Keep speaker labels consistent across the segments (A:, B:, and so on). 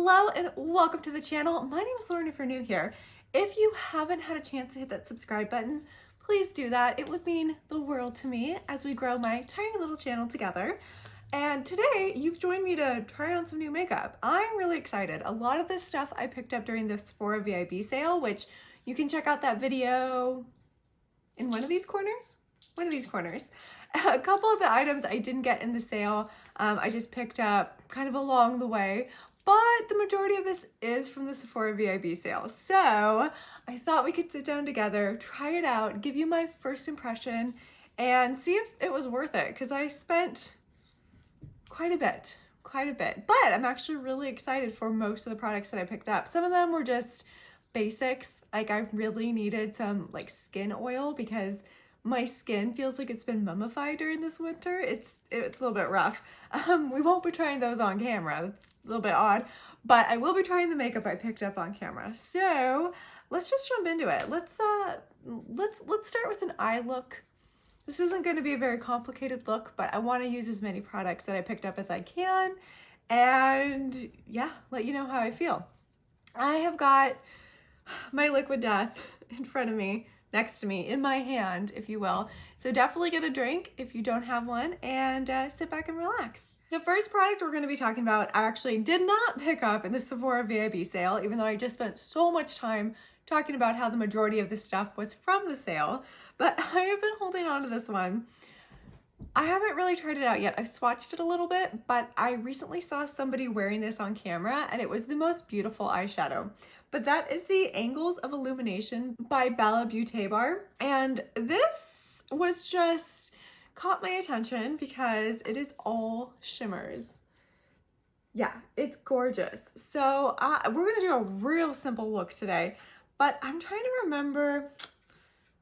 A: Hello and welcome to the channel. My name is Lauren if you're new here. If you haven't had a chance to hit that subscribe button, please do that. It would mean the world to me as we grow my tiny little channel together. And today you've joined me to try on some new makeup. I'm really excited. A lot of this stuff I picked up during the Sephora VIB sale, which you can check out that video in one of these corners. A couple of the items I didn't get in the sale, I just picked up kind of along the way, but the majority of this is from the Sephora VIB sale. So I thought we could sit down together, try it out, give you my first impression, and see if it was worth it, because I spent quite a bit, but I'm actually really excited for most of the products that I picked up. Some of them were just basics, like I really needed some like skin oil because my skin feels like it's been mummified during this winter. It's a little bit rough. We won't be trying those on camera. It's a little bit odd, but I will be trying the makeup I picked up on camera. So let's just jump into it. Let's start with an eye look. This isn't going to be a very complicated look, but I want to use as many products that I picked up as I can, and yeah, let you know how I feel. I have got my Liquid Death in front of me, next to me, in my hand, if you will. So definitely get a drink if you don't have one, and sit back and relax. The first product we're going to be talking about, I actually did not pick up in the Sephora VIB sale, even though I just spent so much time talking about how the majority of this stuff was from the sale, but I have been holding on to this one. I haven't really tried it out yet. I've swatched it a little bit, but I recently saw somebody wearing this on camera, and it was the most beautiful eyeshadow. But that is the Angles of Illumination by BELLABEAUTÉBAR, and this was just caught my attention because it is all shimmers. Yeah, it's gorgeous. So we're gonna do a real simple look today, but I'm trying to remember,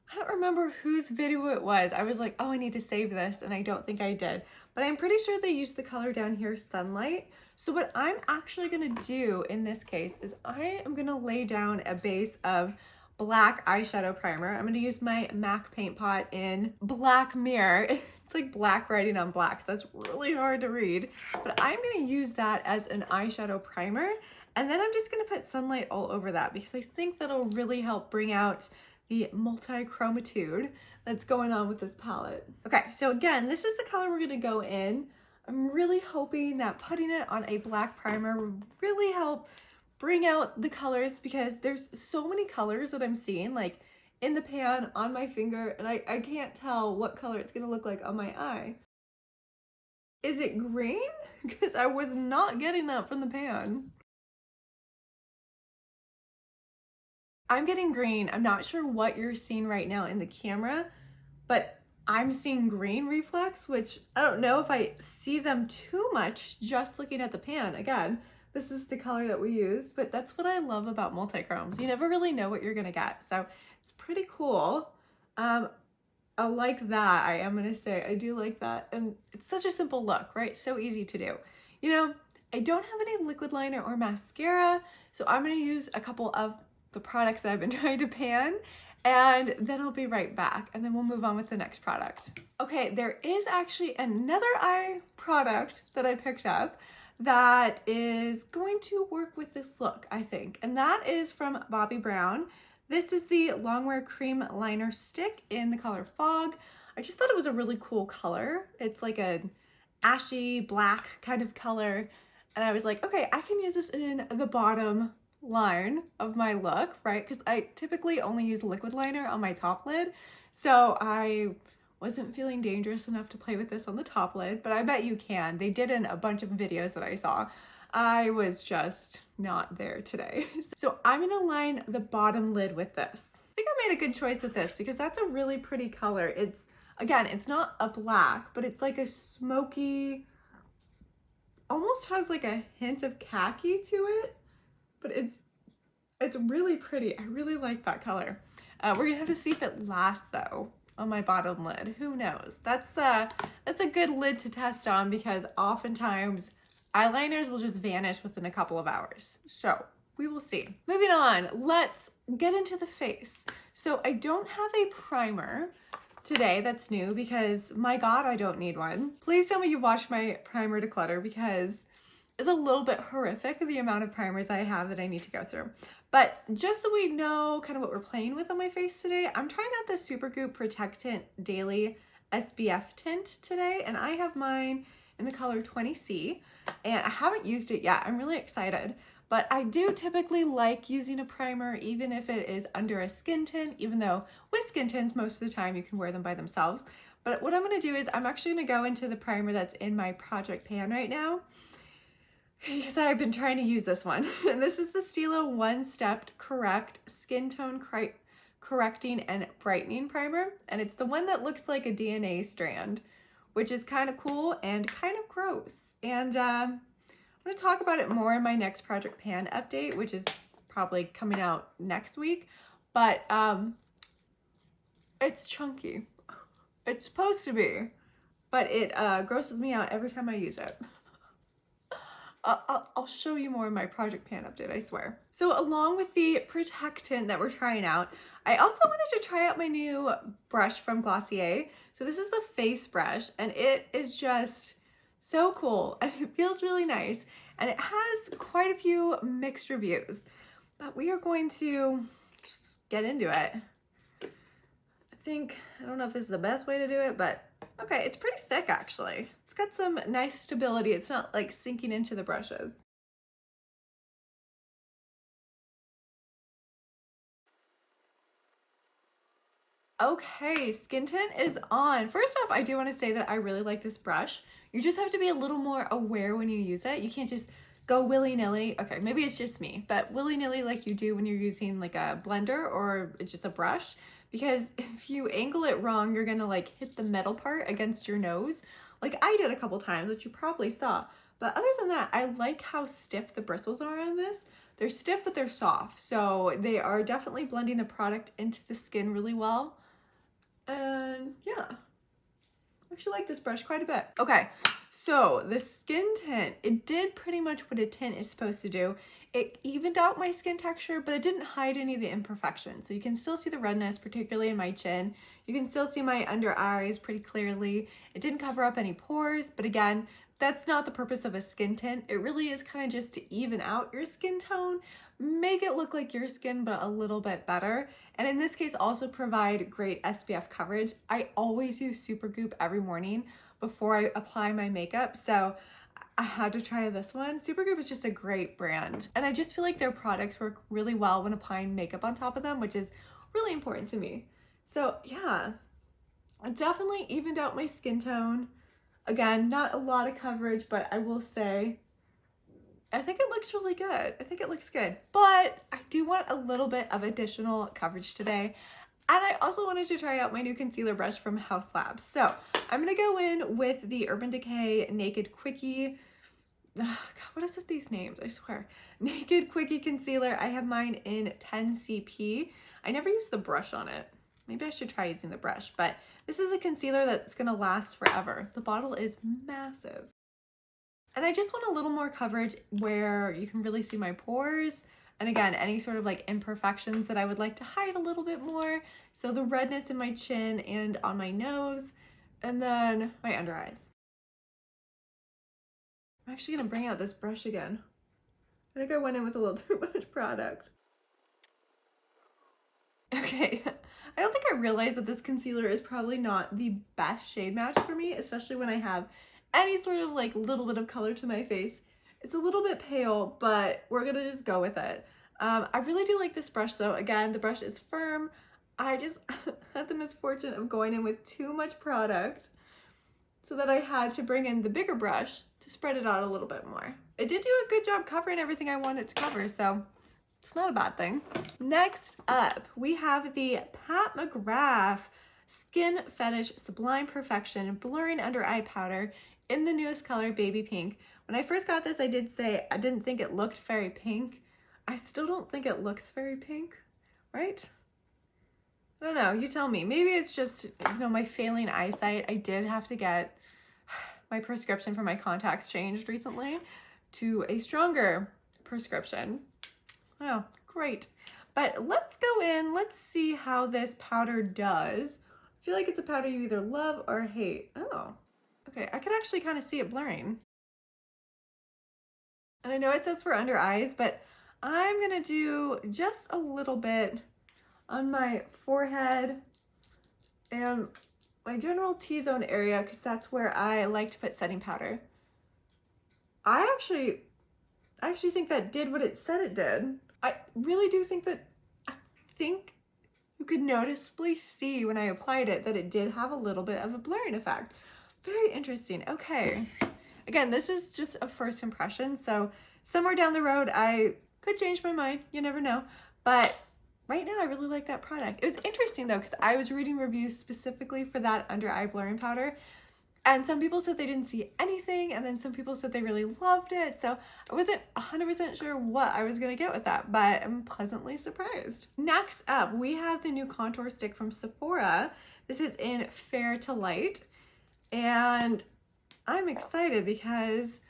A: I don't remember whose video it was. I was like, oh, I need to save this, and I don't think I did, but I'm pretty sure they used the color down here, Sunlight. So what I'm actually gonna do in this case is I am gonna lay down a base of black eyeshadow primer. I'm gonna use my MAC paint pot in Black Mirror. It's like black writing on black, so that's really hard to read. But I'm gonna use that as an eyeshadow primer, and then I'm just gonna put Sunlight all over that because I think that'll really help bring out the multi-chromatitude that's going on with this palette. Okay, so again, this is the color we're gonna go in. I'm really hoping that putting it on a black primer will really help bring out the colors, because there's so many colors that I'm seeing like in the pan, on my finger, and I can't tell what color it's gonna look like on my eye. Is it green? Because I was not getting that from the pan. I'm getting green. I'm not sure what you're seeing right now in the camera, but I'm seeing green reflex, which I don't know if I see them too much just looking at the pan. Again, this is the color that we use, but that's what I love about multi-chromes. You never really know what you're gonna get, so it's pretty cool. I like that, I am gonna say. I do like that, and it's such a simple look, right? So easy to do. You know, I don't have any liquid liner or mascara, so I'm gonna use a couple of the products that I've been trying to pan, and then I'll be right back, and then we'll move on with the next product. Okay, there is actually another eye product that I picked up that is going to work with this look, I think, and that is from Bobbi Brown. This is the Longwear Cream Liner Stick in the color Fog. I just thought it was a really cool color. It's like an ashy black kind of color, and I was like, okay, I can use this in the bottom line of my look, right? Because I typically only use liquid liner on my top lid, so I wasn't feeling dangerous enough to play with this on the top lid, but I bet you can. They did in a bunch of videos that I saw. I was just not there today. So I'm gonna line the bottom lid with this. I think I made a good choice with this because that's a really pretty color. It's, again, it's not a black, but it's like a smoky, almost has like a hint of khaki to it, but it's really pretty. I really like that color. We're gonna have to see if it lasts though on my bottom lid. Who knows? That's a good lid to test on, because oftentimes eyeliners will just vanish within a couple of hours. So we will see. Moving on, let's get into the face. So I don't have a primer today that's new because, my God, I don't need one. Please tell me you watched my primer declutter, because is a little bit horrific, the amount of primers I have that I need to go through. But just so we know kind of what we're playing with on my face today, I'm trying out the SuperGoop Protec Tint Daily SPF tint today, and I have mine in the color 20C, and I haven't used it yet. I'm really excited, but I do typically like using a primer even if it is under a skin tint, even though with skin tints most of the time you can wear them by themselves. But what I'm going to do is I'm actually going to go into the primer that's in my project pan right now, because I've been trying to use this one. And this is the Stila One Step Correct Skin Tone Correcting and Brightening Primer. And it's the one that looks like a DNA strand, which is kind of cool and kind of gross. And I'm going to talk about it more in my next Project Pan update, which is probably coming out next week. But it's chunky. It's supposed to be, but it grosses me out every time I use it. I'll show you more in my Project Pan update, I swear. So along with the protectant that we're trying out, I also wanted to try out my new brush from Glossier. So this is the face brush, and it is just so cool, and it feels really nice, and it has quite a few mixed reviews, but we are going to just get into it. I don't know if this is the best way to do it, but okay, it's pretty thick actually. It's got some nice stability. It's not like sinking into the brushes. Okay, skin tint is on. First off, I do want to say that I really like this brush. You just have to be a little more aware when you use it. You can't just go willy-nilly. Okay, maybe it's just me, but willy-nilly like you do when you're using like a blender or it's just a brush. Because if you angle it wrong, you're gonna like hit the metal part against your nose, like I did a couple times, which you probably saw. But other than that, I like how stiff the bristles are on this. They're stiff, but they're soft. So they are definitely blending the product into the skin really well. And yeah, I actually like this brush quite a bit. Okay, so the skin tint, it did pretty much what a tint is supposed to do. It evened out my skin texture, but it didn't hide any of the imperfections. So you can still see the redness, particularly in my chin. You can still see my under eyes pretty clearly. It didn't cover up any pores, but again, that's not the purpose of a skin tint. It really is kind of just to even out your skin tone, make it look like your skin, but a little bit better. And in this case, also provide great SPF coverage. I always use SuperGoop every morning before I apply my makeup, so I had to try this one. SuperGoop is just a great brand, and I just feel like their products work really well when applying makeup on top of them, which is really important to me. So yeah, I definitely evened out my skin tone. Again, not a lot of coverage, but I will say I think it looks really good. I think it looks good, but I do want a little bit of additional coverage today. And I also wanted to try out my new concealer brush from Haus Labs. So I'm going to go in with the Urban Decay Naked Quickie. God, what is with these names? I swear. Naked Quickie Concealer. I have mine in 10CP. I never use the brush on it. Maybe I should try using the brush, but this is a concealer that's going to last forever. The bottle is massive. And I just want a little more coverage where you can really see my pores. And again, any sort of like imperfections that I would like to hide a little bit more. So the redness in my chin and on my nose, and then my under eyes. I'm actually gonna bring out this brush again. I think I went in with a little too much product. Okay, I don't think I realized that this concealer is probably not the best shade match for me, especially when I have any sort of like little bit of color to my face. It's a little bit pale, but we're gonna just go with it. I really do like this brush though. Again, the brush is firm. I just had the misfortune of going in with too much product so that I had to bring in the bigger brush to spread it out a little bit more. It did do a good job covering everything I wanted to cover, so it's not a bad thing. Next up, we have the Pat McGrath Skin Fetish Sublime Perfection Blurring Under Eye Powder in the newest color, Baby Pink. When I first got this, I did say I didn't think it looked very pink. I still don't think it looks very pink, right? I don't know, you tell me. Maybe it's just, you know, my failing eyesight. I did have to get my prescription for my contacts changed recently to a stronger prescription. Oh, great. But let's go in, let's see how this powder does. I feel like it's a powder you either love or hate. Oh, okay, I can actually kind of see it blurring. And I know it says for under eyes, but I'm gonna do just a little bit on my forehead and my general T-zone area because that's where I like to put setting powder. I actually think that did what it said it did. I really do think that, I think you could noticeably see when I applied it that it did have a little bit of a blurring effect. Very interesting. Okay. Again, this is just a first impression, so somewhere down the road I could change my mind. You never know. But right now I really like that product. It was interesting though, because I was reading reviews specifically for that under eye blurring powder. And some people said they didn't see anything, and then some people said they really loved it. So I wasn't 100% sure what I was gonna get with that, but I'm pleasantly surprised. Next up, we have the new contour stick from Sephora. This is in Fair to Light, and I'm excited because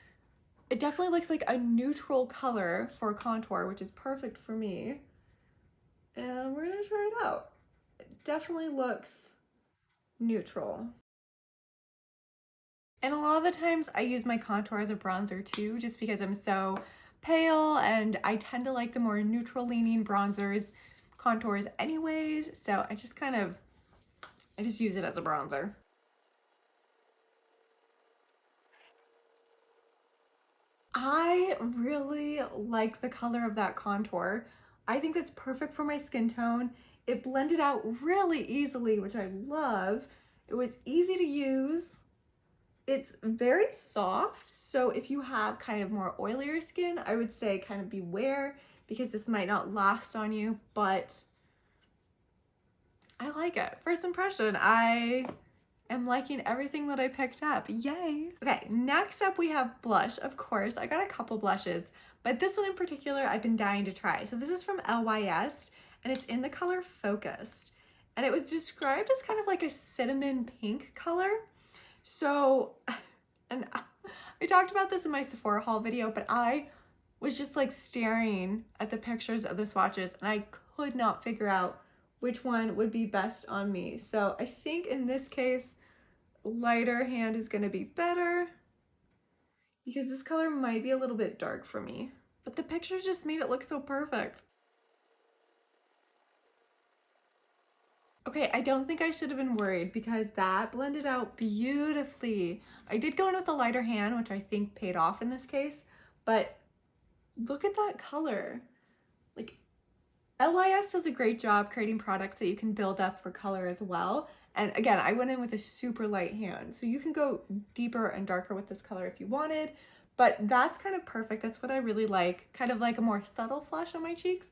A: it definitely looks like a neutral color for contour, which is perfect for me. And we're gonna try it out. It definitely looks neutral. And a lot of the times I use my contour as a bronzer too, just because I'm so pale and I tend to like the more neutral leaning bronzers, contours anyways. So I just use it as a bronzer. I really like the color of that contour. I think that's perfect for my skin tone. It blended out really easily, which I love. It was easy to use. It's very soft, so if you have kind of more oilier skin, I would say kind of beware because this might not last on you, but I like it. First impression, I am liking everything that I picked up. Yay! Okay, next up we have blush. Of course, I got a couple blushes, but this one in particular I've been dying to try. So this is from LYS, and it's in the color Focused. And it was described as kind of like a cinnamon pink color. So, and I talked about this in my Sephora haul video, but I was just like staring at the pictures of the swatches and I could not figure out which one would be best on me. So I think in this case, lighter hand is gonna be better because this color might be a little bit dark for me, but the pictures just made it look so perfect. Okay, I don't think I should have been worried because that blended out beautifully. I did go in with a lighter hand, which I think paid off in this case, but look at that color. Like, LYS does a great job creating products that you can build up for color as well. And again, I went in with a super light hand, so you can go deeper and darker with this color if you wanted, but that's kind of perfect. That's what I really like, kind of like a more subtle flush on my cheeks.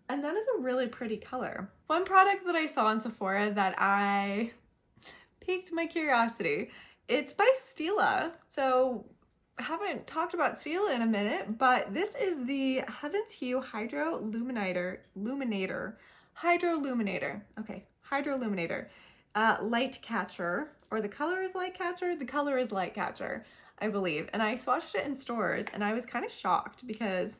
A: And that is a really pretty color. One product that I saw in Sephora that I piqued my curiosity. It's by Stila. So I haven't talked about Stila in a minute, but this is the Heaven's Hue Hydro Luminator. Okay, Hydro Luminator. Light Catcher, or the color is Light Catcher? The color is Light Catcher, I believe. And I swatched it in stores and I was kind of shocked because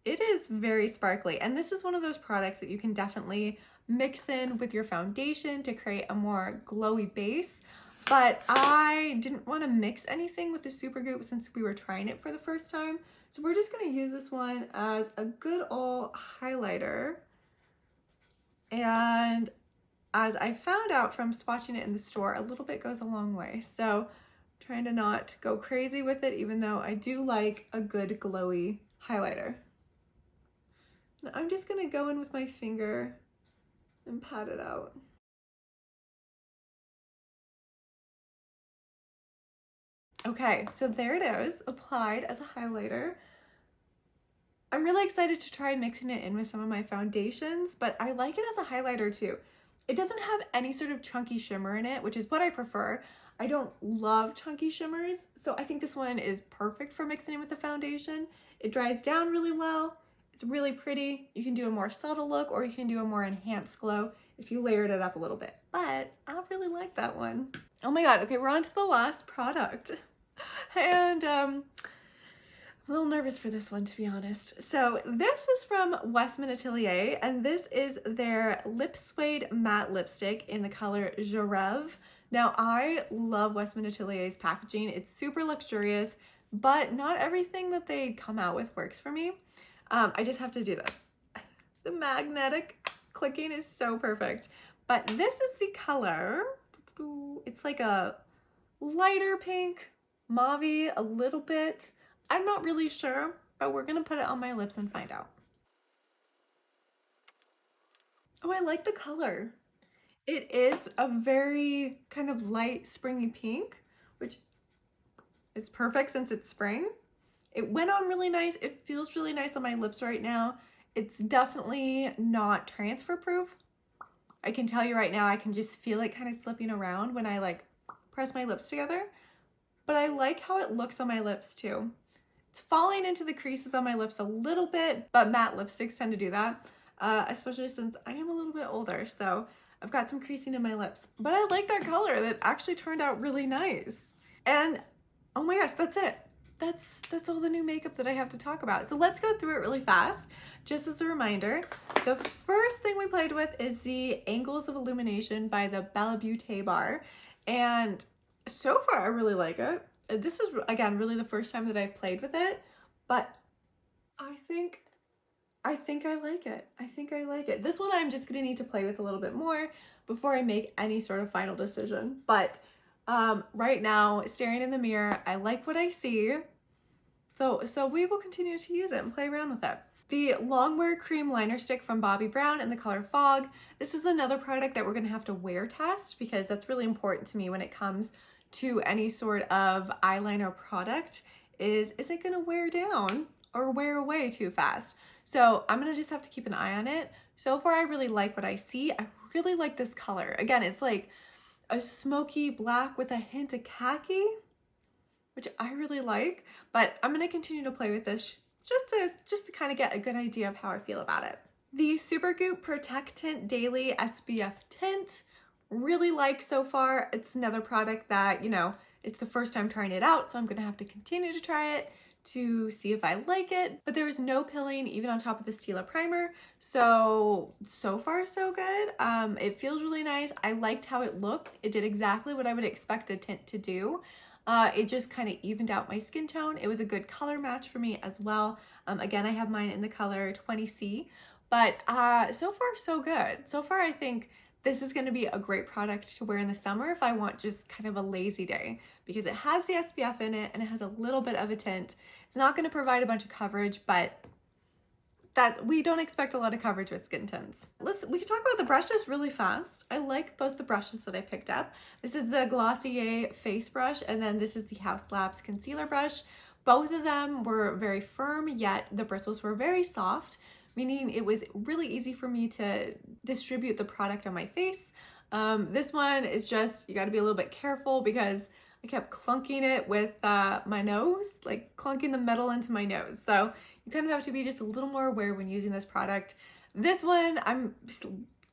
A: it is very sparkly, and this is one of those products that you can definitely mix in with your foundation to create a more glowy base, but I didn't want to mix anything with the SuperGoop since we were trying it for the first time, so we're just going to use this one as a good old highlighter. And as I found out from swatching it in the store, a little bit goes a long way, so I'm trying to not go crazy with it, even though I do like a good glowy highlighter. I'm just gonna go in with my finger and pat it out. Okay, so there it is, applied as a highlighter. I'm really excited to try mixing it in with some of my foundations, but I like it as a highlighter too. It doesn't have any sort of chunky shimmer in it, which is what I prefer. I don't love chunky shimmers, so I think this one is perfect for mixing in with the foundation. It dries down really well. It's really pretty. You can do a more subtle look or you can do a more enhanced glow if you layered it up a little bit, but I really like that one. Oh my god, okay, we're on to the last product. And I'm a little nervous for this one, to be honest. So this is from Westman Atelier, and this is their Lip Suede Matte Lipstick in the color Je Rêve. Now, I love Westman Atelier's packaging. It's super luxurious, but not everything that they come out with works for me. I just have to do this. The magnetic clicking is so perfect. But this is the color. It's like a lighter pink, mauve-y, a little bit. I'm not really sure, but we're gonna put it on my lips and find out. Oh, I like the color. It is a very kind of light springy pink, which is perfect since it's spring. It went on really nice. It feels really nice on my lips right now. It's definitely not transfer proof. I can tell you right now, I can just feel it kind of slipping around when I like press my lips together, but I like how it looks on my lips too. It's falling into the creases on my lips a little bit, but matte lipsticks tend to do that, especially since I am a little bit older, so I've got some creasing in my lips. But I like that color. That actually turned out really nice. And oh my gosh, that's it. That's all the new makeup that I have to talk about. So let's go through it really fast. Just as a reminder, the first thing we played with is the Angles of Illumination by the BELLABEAUTÉBAR. And so far, I really like it. This is, again, really the first time that I've played with it, but I think I like it. I think I like it. This one I'm just gonna need to play with a little bit more before I make any sort of final decision. But right now, staring in the mirror, I like what I see. So we will continue to use it and play around with it. The Longwear Cream Liner Stick from Bobbi Brown in the color Fog. This is another product that we're gonna have to wear test because that's really important to me when it comes to any sort of eyeliner product. Is it gonna wear down or wear away too fast? So I'm gonna just have to keep an eye on it. So far, I really like what I see. I really like this color. Again, it's like a smoky black with a hint of which I really like, but I'm gonna continue to play with this just to kind of get a good idea of how I feel about it. The SuperGoop Protec Tint Daily SPF Tint, really like so far. It's another product that, you know, it's the first time trying it out, so I'm gonna have to continue to try it to see if I like it, but there is no pilling even on top of the Stila primer, so far so good. It feels really nice. I liked how it looked. It did exactly what I would expect a tint to do. It just kind of evened out my skin tone. It was a good color match for me as well. Again, I have mine in the color 20C, but so far so good. So far I think this is going to be a great product to wear in the summer if I want just kind of a lazy day, because it has the SPF in it and it has a little bit of a tint. It's not going to provide a bunch of coverage, but that we don't expect a lot of coverage with skin tints. We can talk about the brushes really fast. I like both the brushes that I picked up. This is the Glossier face brush, and then this is the Haus Labs concealer brush. Both of them were very firm, yet the bristles were very soft, meaning it was really easy for me to distribute the product on my face. This one is just, you got to be a little bit careful because I kept clunking it with my nose, like clunking the metal into my nose. So you kind of have to be just a little more aware when using this product. This one, I'm just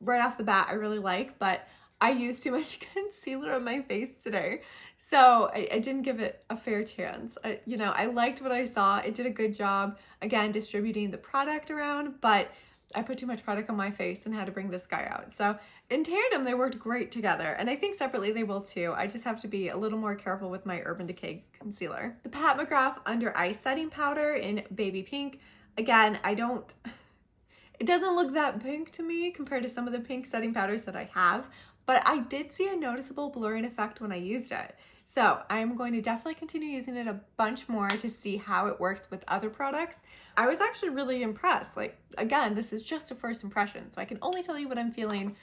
A: right off the bat, I really like, but I used too much concealer on my face today. So I didn't give it a fair chance. You know, I liked what I saw. It did a good job, again, distributing the product around, but I put too much product on my face and had to bring this guy out. So in tandem, they worked great together. And I think separately they will too. I just have to be a little more careful with my Urban Decay concealer. The Pat McGrath Under Eye Setting Powder in Baby Pink. Again, it doesn't look that pink to me compared to some of the pink setting powders that I have, but I did see a noticeable blurring effect when I used it. So I'm going to definitely continue using it a bunch more to see how it works with other products. I was actually really impressed. Like, again, this is just a first impression, so I can only tell you what I'm feeling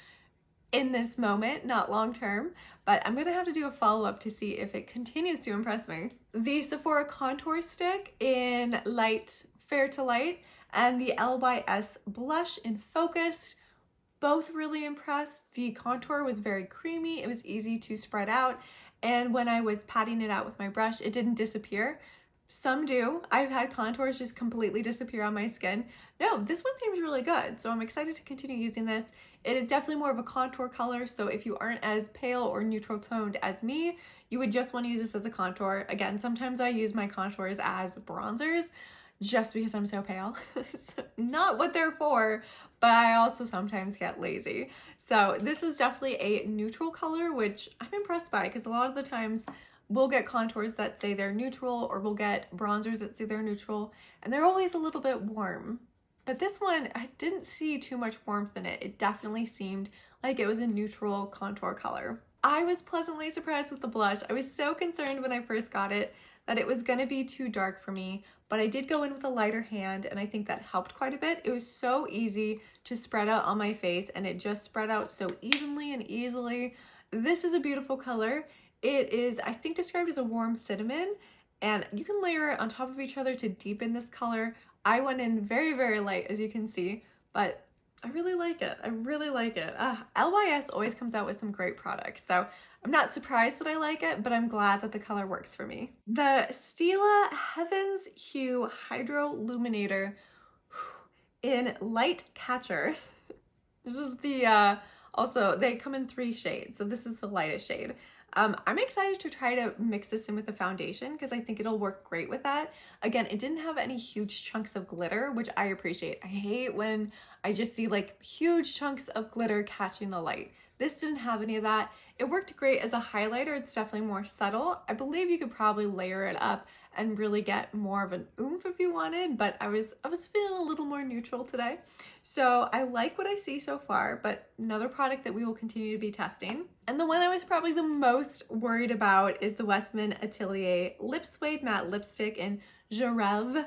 A: in this moment, not long term, but I'm gonna have to do a follow-up to see if it continues to impress me. The Sephora Contour Stick in Light Fair to Light and the LYS Blush in Focus, both really impressed. The contour was very creamy, it was easy to spread out, and when I was patting it out with my brush, it didn't disappear. Some do. I've had contours just completely disappear on my skin. No, this one seems really good, so I'm excited to continue using this. It is definitely more of a contour color, so if you aren't as pale or neutral toned as me, you would just want to use this as a contour. Again, sometimes I use my contours as bronzers just because I'm so pale. It's not what they're for, but I also sometimes get lazy. So this is definitely a neutral color, which I'm impressed by because a lot of the times we'll get contours that say they're neutral, or we'll get bronzers that say they're neutral, and they're always a little bit warm. But this one, I didn't see too much warmth in it. It definitely seemed like it was a neutral contour color. I was pleasantly surprised with the blush. I was so concerned when I first got it that it was gonna be too dark for me, but I did go in with a lighter hand, and I think that helped quite a bit. It was so easy to spread out on my face, and it just spread out so evenly and easily. This is a beautiful color. It is, I think, described as a warm cinnamon, and you can layer it on top of each other to deepen this color. I went in very, very light, as you can see, but I really like it. I really like it. LYS always comes out with some great products, so I'm not surprised that I like it, but I'm glad that the color works for me. The Stila Heaven's Hue Hydro Luminator in Light Catcher. This is the, also, they come in 3 shades, so this is the lightest shade. I'm excited to try to mix this in with the foundation because I think it'll work great with that. Again, it didn't have any huge chunks of glitter, which I appreciate. I hate when I just see like huge chunks of glitter catching the light. This didn't have any of that. It worked great as a highlighter. It's definitely more subtle. I believe you could probably layer it up and really get more of an oomph if you wanted, but I was feeling a little more neutral today. So I like what I see so far, but another product that we will continue to be testing. And the one I was probably the most worried about is the Westman Atelier Lip Suede Matte Lipstick in Gerève.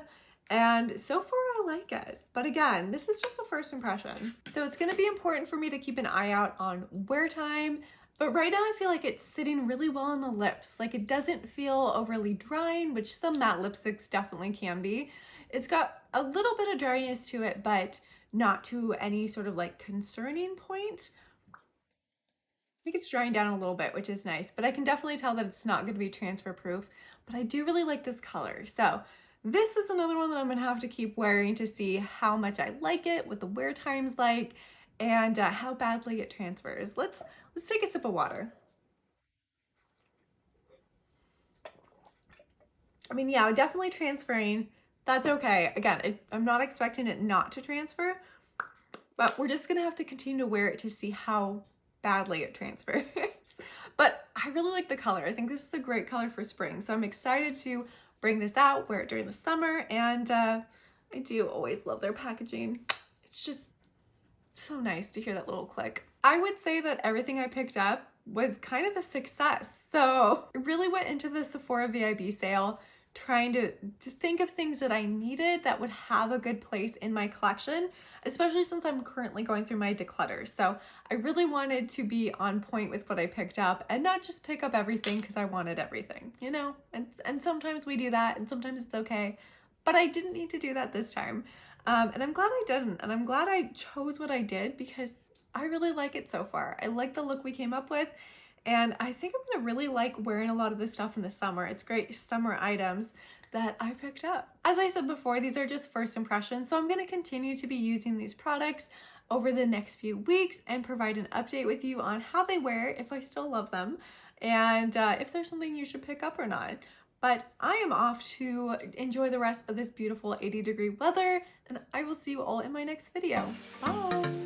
A: And so far I like it, but again, this is just a first impression. So it's gonna be important for me to keep an eye out on wear time, but right now I feel like it's sitting really well on the lips. Like it doesn't feel overly drying, which some matte lipsticks definitely can be. It's got a little bit of dryness to it, but not to any sort of like concerning point. I think it's drying down a little bit, which is nice, but I can definitely tell that it's not gonna be transfer proof, but I do really like this color. So this is another one that I'm gonna have to keep wearing to see how much I like it, what the wear time's like, and how badly it transfers. Let's take a sip of water. I mean, yeah, definitely transferring. That's okay. Again, I'm not expecting it not to transfer, but we're just gonna have to continue to wear it to see how badly it transfers. But I really like the color. I think this is a great color for spring, so I'm excited to bring this out, wear it during the summer, and I do always love their packaging. It's just so nice to hear that little click. I would say that everything I picked up was kind of a success. So I really went into the Sephora VIB sale trying to think of things that I needed that would have a good place in my collection, especially since I'm currently going through my declutter. So I really wanted to be on point with what I picked up and not just pick up everything because I wanted everything, you know? And sometimes we do that and sometimes it's okay, but I didn't need to do that this time. And I'm glad I didn't, and I'm glad I chose what I did because I really like it so far. I like the look we came up with, and I think I'm gonna really like wearing a lot of this stuff in the summer. It's great summer items that I picked up. As I said before, these are just first impressions, so I'm gonna continue to be using these products over the next few weeks and provide an update with you on how they wear, if I still love them, and if there's something you should pick up or not. But I am off to enjoy the rest of this beautiful 80-degree weather, and I will see you all in my next video. Bye!